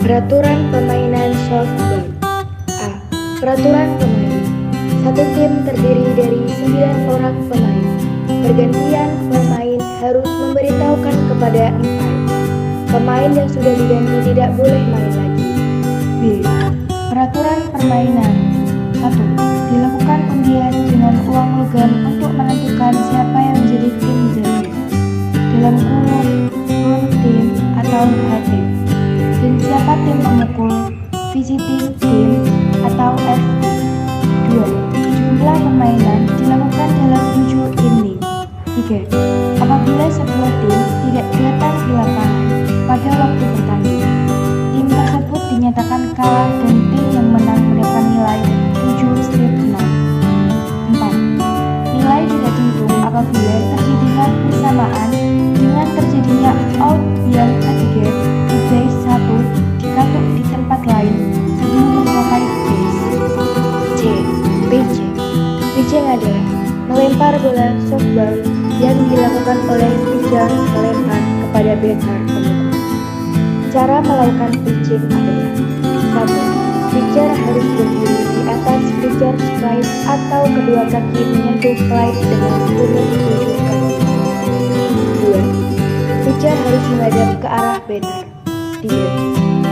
Peraturan permainan softball. A. Peraturan pemain. Satu tim terdiri dari 9 orang pemain. Pergantian pemain harus memberitahukan kepada 4 pemain yang sudah diganti tidak boleh main lagi. B. Peraturan permainan. 1. Dilakukan undian dengan uang logam untuk menentukan siapa yang menjadi tim jago. Dalam kurung home team atau HT. Dan siapa tim pemukul, visiting team atau FT. 2. Jumlah permainan dilakukan dalam 7 inning. 3. Apabila sebuah tim tidak datang di lapangan pada waktu bertanding, tim tersebut dinyatakan kalah dan tim yang menang mendapat nilai 7/6. 4. Nilai tidak dihitung apabila terjadinya bersamaan dengan terjadinya out yang ketiga di base 1 dikatuk di tempat lain sebelum mencapai base. C. PJ. PJ adalah melempar bola softball yang dilakukan oleh pitcher melempar kepada batter pemukul. Cara melakukan pitching adalah: 1. Pitcher harus berdiri di atas pitcher strike atau kedua kaki menyentuh plate dengan punuk ujung kaki. 2. Pitcher harus menghadap ke arah batter. 3.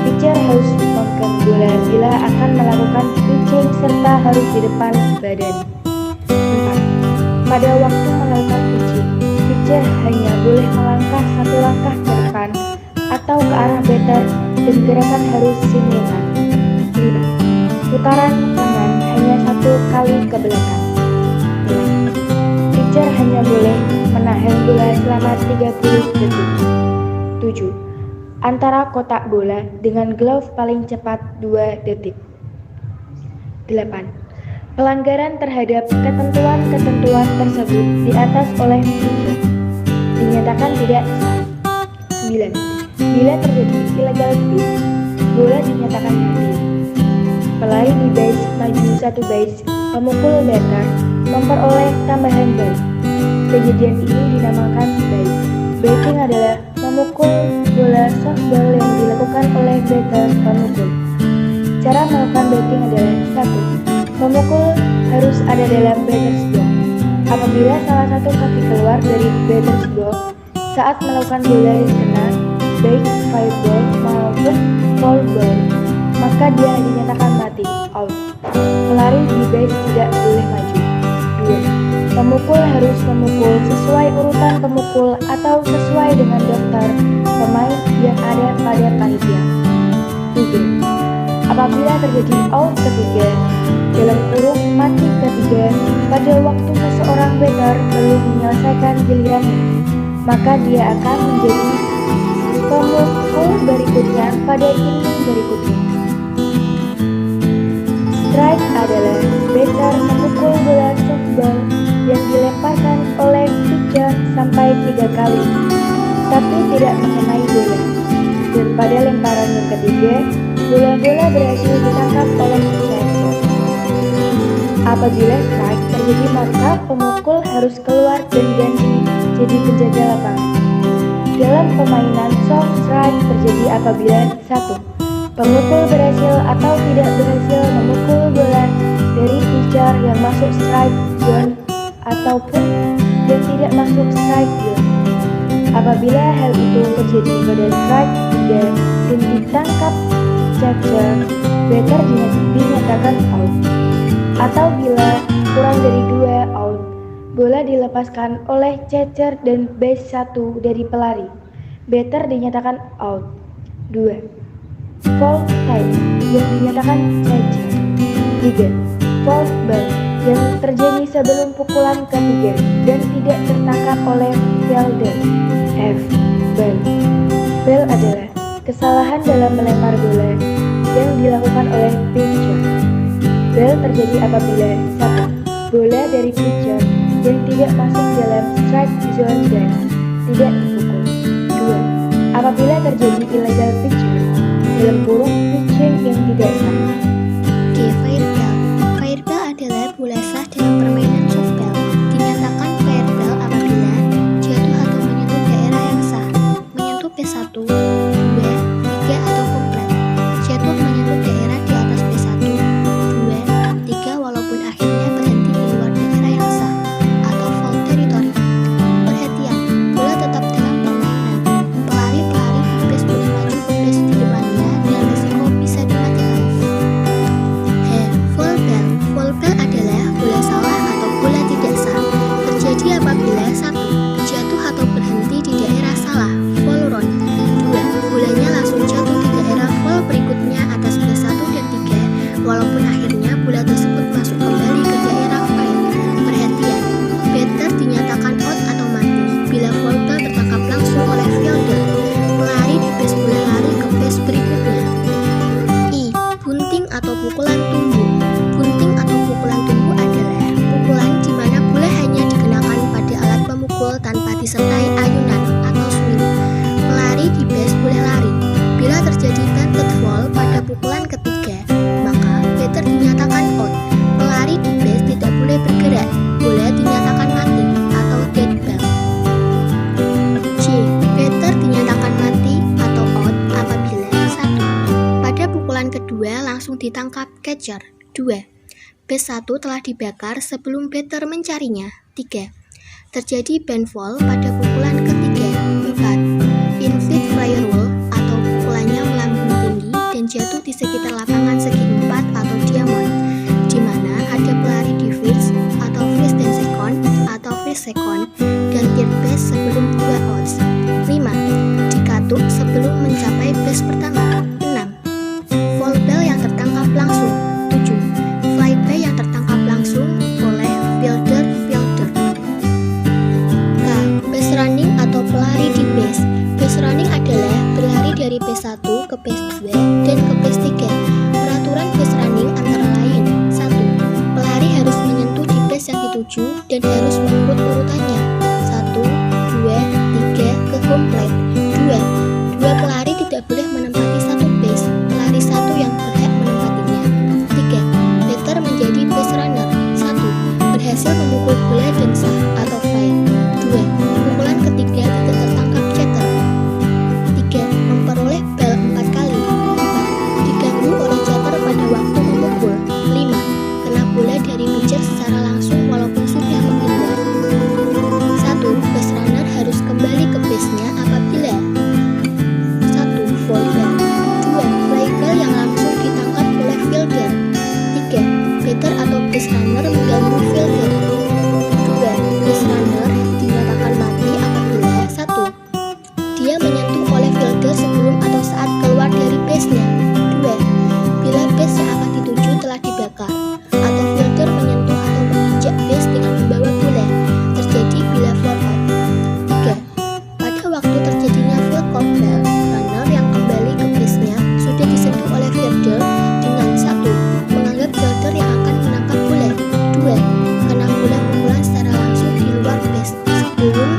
Pitcher harus memegang bola bila akan melakukan pitching serta harus di depan badan. 4. Pada waktu melakukan pitching, pitcher hanya boleh melangkah 1 langkah ke depan atau ke arah batter dan gerakan harus simultan. 5. Putaran tangan hanya 1 kali ke belakang. 6. Pitcher hanya boleh menahan bola selama 30 detik. 7. Antara kotak bola dengan glove paling cepat 2 detik. 8. Pelanggaran terhadap ketentuan-ketentuan tersebut di atas oleh pitcher dinyatakan tidak sah. 9. Bila terjadi illegal pitch, bola dinyatakan mati. Pelari di base maju 1 base, pemukul batter memperoleh tambahan base. Kejadian ini dinamakan base. Batting adalah memukul bola softball yang dilakukan oleh batter pemukul. Cara melakukan batting adalah: 1. Pemukul harus ada dalam batter's box. Apabila salah satu kaki keluar dari batter's box saat melakukan bola yang kena, baik fly ball maupun foul ball, maka dia dinyatakan mati, out. Pelari di base tidak boleh maju. 2. Pemukul harus memukul sesuai urutan pemukul atau sesuai dengan daftar pemain yang ada pada panitia. 3. Apabila terjadi out ketiga, dalam kurung mati ketiga, pada waktu seseorang batter belum menyelesaikan gilirannya, maka dia akan menjadi pemukul berikutnya pada inning berikutnya. Strike adalah batter memukul bola softball yang dilemparkan oleh pitcher sampai 3 kali, tapi tidak mengenai bola. Dan pada lemparan yang ketiga, bola-bola berhasil ditangkap oleh catcher. Apabila strike terjadi, maka pemukul harus keluar dan ganti jadi penjaga lapangan. Dalam permainan soft strike terjadi apabila: 1. Pemukul berhasil atau tidak berhasil memukul bola dari pitcher yang masuk strike zone ataupun yang tidak masuk strike zone. Apabila hal itu terjadi pada strike 3 dan ditangkap catcher, batter dinyatakan out. Atau bila kurang dari 2 out, bola dilepaskan oleh catcher dan base 1 dari pelari, batter dinyatakan out. 2. Foul time yang dinyatakan catcher. 3. Foul ball yang terjadi sebelum pukulan ketiga dan tidak tertangkap oleh fielder. F. Ball. Ball adalah kesalahan dalam melempar bola yang dilakukan oleh pitcher. Ball terjadi apabila: 1. Bola dari pitcher yang tidak masuk dalam strike zone dan tidak dipukul. 2. Apabila terjadi illegal pitcher, dalam kurung pitching yang tidak sah. G. Fireball. Fireball adalah bola sah dalam permainan softball. Dinyatakan fireball apabila jatuh atau menyentuh daerah yang sah, menyentuh P1, 2, 3 atau komplet. menyertai ayunan atau swing. Pelari di base boleh lari. Bila terjadi banted fall pada pukulan ketiga, maka batter dinyatakan out. Pelari di base tidak boleh bergerak, boleh dinyatakan mati atau dead ball. C. Batter dinyatakan mati atau out apabila 1. Pada pukulan kedua langsung ditangkap catcher. 2. Base 1 telah dibakar sebelum batter mencarinya. 3. Terjadi band fall pada pukulan ketiga. 4. Infield fly roll atau pukulannya melambung tinggi dan jatuh di sekitar lapangan segi 4 atau diamond, di mana ada pelari di first atau first dan second atau first second dan third base sebelum 2 outs. 5. Dikatuk sebelum mencapai base pertama. 6. Foul ball yang tertangkap langsung. 7. Flyby yang tertangkap langsung oleh fielder. K. Base running atau pelari di base. Base running adalah berlari dari base 1 ke base 2 dan ke base 3. Peraturan base running antara lain: 1. Pelari harus menyentuh di base yang dituju dan harus mengurut urutannya 1, 2, 3 ke home plate. 2. Dua pelari tidak boleh menempati satu base, pelari satu yang berhak menempatinya. 3. Batter menjadi base runner. 1. Berhasil memukul bola dan sah atau fair. 2. Pukulan ketiga tidak tertangkap catcher. 3. Memperoleh ball 4 kali. 4. Diganggu oleh catcher pada waktu memukul. 5. Kena bola dari pitcher secara langsung walaupun sudah menghindar. 1. Base runner harus kembali ke base-nya apabila 1. Foul ball. 2. Fly ball yang langsung ditangkap oleh fielder. 3. Batter atau base runner mengganggu fielder. 2. Base runner dinyatakan mati apabila 1. Dia menyentuh oleh fielder sebelum atau saat keluar dari base-nya. 2. Bila base yang akan dituju telah dibakar, atau fielder menyentuh atau menginjak base dengan membawa bola. Terjadi bila foul out. 3. Pada waktu terjadinya field goal ball, runner yang kembali ke base-nya sudah disentuh oleh fielder dengan 1. Menganggap fielder yang akan menangkap bola. 2. Kena bola pukulan secara langsung di luar base sebelum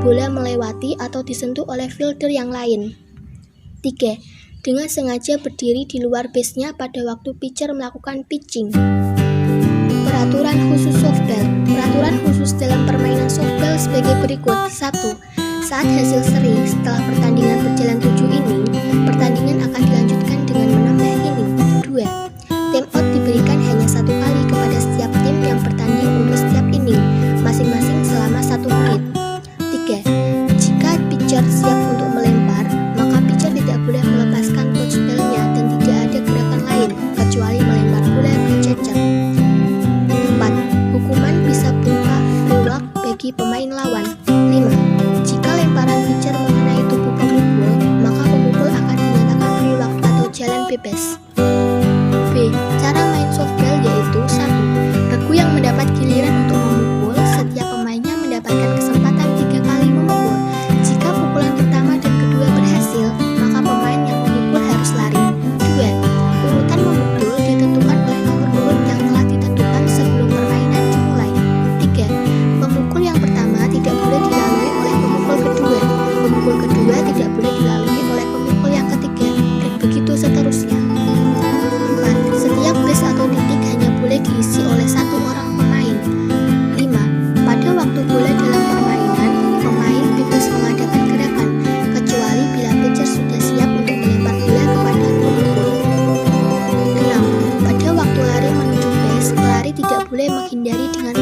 bola melewati atau disentuh oleh fielder yang lain. 3. Dengan sengaja berdiri di luar base-nya pada waktu pitcher melakukan pitching. Peraturan khusus softball. Peraturan khusus dalam permainan softball sebagai berikut. 1. Saat hasil seri setelah pertandingan berjalan 7 inning, pertandingan akan dilanjutkan dengan menambah inning. 2. Time out diberikan hanya 1 kali kepada setiap tim yang bertanding untuk setiap inning, masing-masing selama 1 menit. 3. Jika pitcher siap untuk melempar, maka pitcher tidak boleh melepaskan touchball-nya dan tidak ada gerakan lain kecuali melempar bola ke catcher. 4. Hukuman bisa berupa free walk bagi pemain lawan. 5. Jika lemparan pitcher mengenai tubuh pemukul, maka pemukul akan dinyatakan free walk atau jalan bebas. B. Cara main softball yaitu 1. Regu yang mendapat giliran untuk memukul, setiap pemainnya mendapatkan kesempatan 3 kali memukul. Jika pukulan pertama dan kedua berhasil, maka pemain yang memukul harus lari. 2. Urutan memukul ditentukan oleh nomor urut yang telah ditentukan sebelum permainan dimulai. 3. Pemukul yang pertama tidak boleh dilalui oleh pemukul kedua. Pemukul kedua tidak boleh dilalui oleh pemukul yang ketiga, dan begitu seterusnya. 4. Setiap base atau titik hanya boleh diisi oleh 1 orang pemain. 5. Pada waktu bola dalam permainan, pemain bebas mengadakan gerakan, kecuali bila pitcher sudah siap untuk melempar bola kepada pemukul. 6. Pada waktu lari menuju base, pelari tidak boleh menghindari dengan